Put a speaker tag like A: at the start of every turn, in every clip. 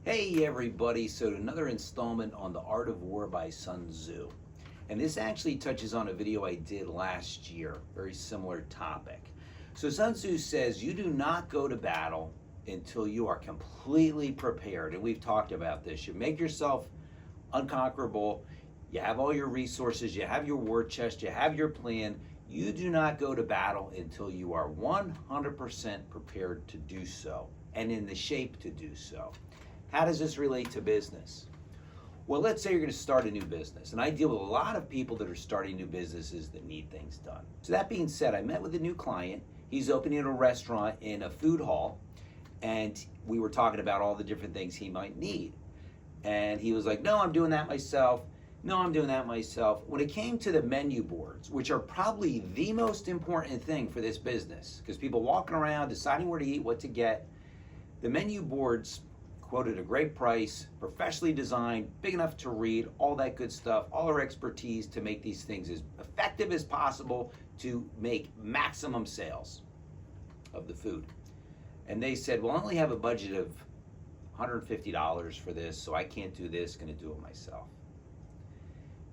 A: Hey everybody, so another installment on The Art of War by Sun Tzu. And this actually touches on a video I did last year, very similar topic. So Sun Tzu says you do not go to battle until you are completely prepared. And we've talked about this. You make yourself unconquerable, you have all your resources, you have your war chest, you have your plan. You do not go to battle until you are 100% prepared to do so and in the shape to do so. How does this relate to business? Well, let's say you're going to start a new business, and I deal with a lot of people that are starting new businesses that need things done. So that being said, I met with a new client. He's opening a restaurant in a food hall, and we were talking about all the different things he might need. And he was like, no, I'm doing that myself. No, I'm doing that myself. When it came to the menu boards, which are probably the most important thing for this business, because people walking around deciding where to eat, what to get, the menu boards quoted a great price, professionally designed, big enough to read, all that good stuff, all our expertise to make these things as effective as possible to make maximum sales of the food. And they said, well, I only have a budget of $150 for this, so I can't do this, gonna do it myself.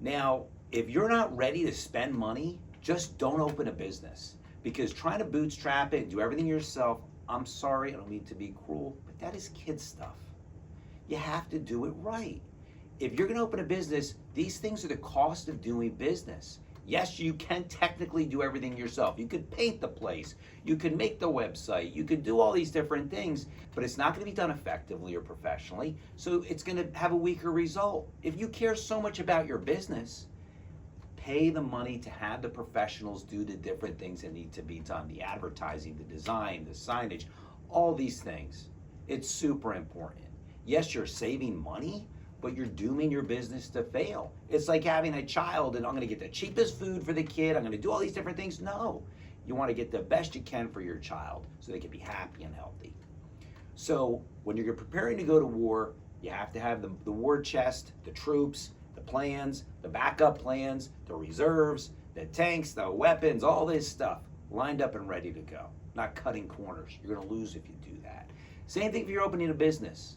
A: Now, if you're not ready to spend money, just don't open a business, because trying to bootstrap it and do everything yourself, I'm sorry, I don't mean to be cruel, but that is kid stuff. You have to do it right. If you're gonna open a business, these things are the cost of doing business. Yes, you can technically do everything yourself. You could paint the place, you could make the website, you could do all these different things, but it's not gonna be done effectively or professionally, so it's gonna have a weaker result. If you care so much about your business, pay the money to have the professionals do the different things that need to be done, the advertising, the design, the signage, all these things. It's super important. Yes, you're saving money, but you're dooming your business to fail. It's like having a child and I'm gonna get the cheapest food for the kid, I'm gonna do all these different things. No, you wanna get the best you can for your child so they can be happy and healthy. So when you're preparing to go to war, you have to have the war chest, the troops, the plans, the backup plans, the reserves, the tanks, the weapons, all this stuff lined up and ready to go. Not cutting corners. You're gonna lose if you do that. Same thing if you're opening a business.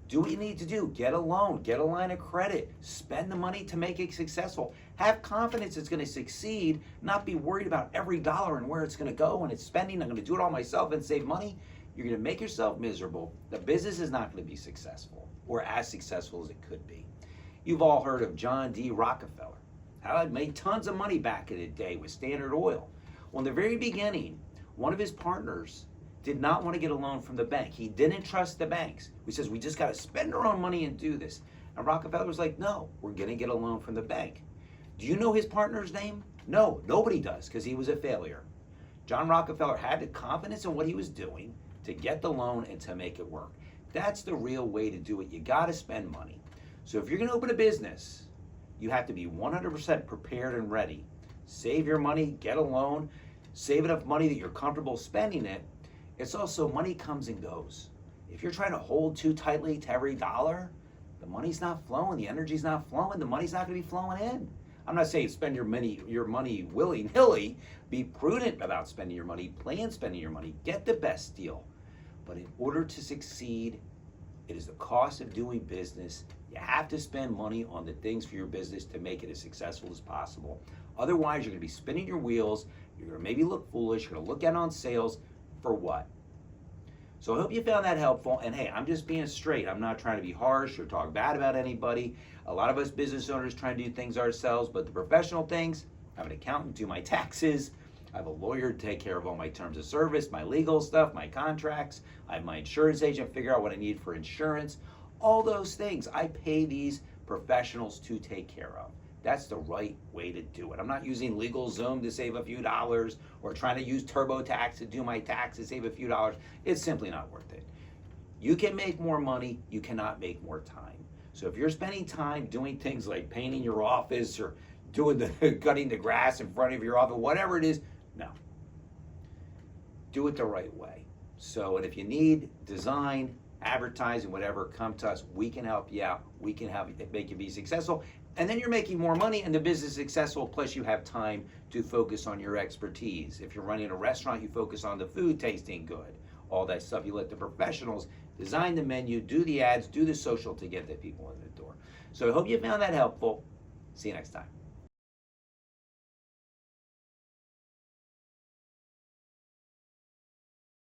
A: Do what you need to do. Get a loan, get a line of credit, spend the money to make it successful. Have confidence it's gonna succeed, not be worried about every dollar and where it's gonna go when it's spending. I'm gonna do it all myself and save money. You're gonna make yourself miserable. The business is not gonna be successful or as successful as it could be. You've all heard of John D. Rockefeller. How he made tons of money back in the day with Standard Oil. Well, in the very beginning, one of his partners did not want to get a loan from the bank. He didn't trust the banks. He says, we just got to spend our own money and do this. And Rockefeller was like, no, we're going to get a loan from the bank. Do you know his partner's name? No, nobody does, because he was a failure. John Rockefeller had the confidence in what he was doing to get the loan and to make it work. That's the real way to do it. You got to spend money. So if you're going to open a business, you have to be 100% prepared and ready. Save your money, get a loan, save enough money that you're comfortable spending it. It's also money comes and goes. If you're trying to hold too tightly to every dollar, the money's not flowing, the energy's not flowing, the money's not going to be flowing in. I'm not saying spend your money willy-nilly. Be prudent about spending your money, plan spending your money, get the best deal. But in order to succeed, it is the cost of doing business. You have to spend money on the things for your business to make it as successful as possible. Otherwise, you're going to be spinning your wheels. You're going to maybe look foolish. You're going to look out on sales. For what? So I hope you found that helpful. And hey, I'm just being straight. I'm not trying to be harsh or talk bad about anybody. A lot of us business owners try to do things ourselves, but the professional things, I have an accountant do my taxes. I have a lawyer to take care of all my terms of service, my legal stuff, my contracts. I have my insurance agent figure out what I need for insurance. All those things, I pay these professionals to take care of. That's the right way to do it. I'm not using LegalZoom to save a few dollars or trying to use TurboTax to do my tax to save a few dollars. It's simply not worth it. You can make more money, you cannot make more time. So if you're spending time doing things like painting your office or doing cutting the grass in front of your office, whatever it is, no. Do it the right way. So, and if you need design, advertising, whatever, come to us. We can help you out. We can make you be successful. And then you're making more money and the business is successful, plus you have time to focus on your expertise. If you're running a restaurant, you focus on the food tasting good. all that stuff. You let the professionals design the menu, do the ads, do the social to get the people in the door. So I hope you found that helpful. See you next time.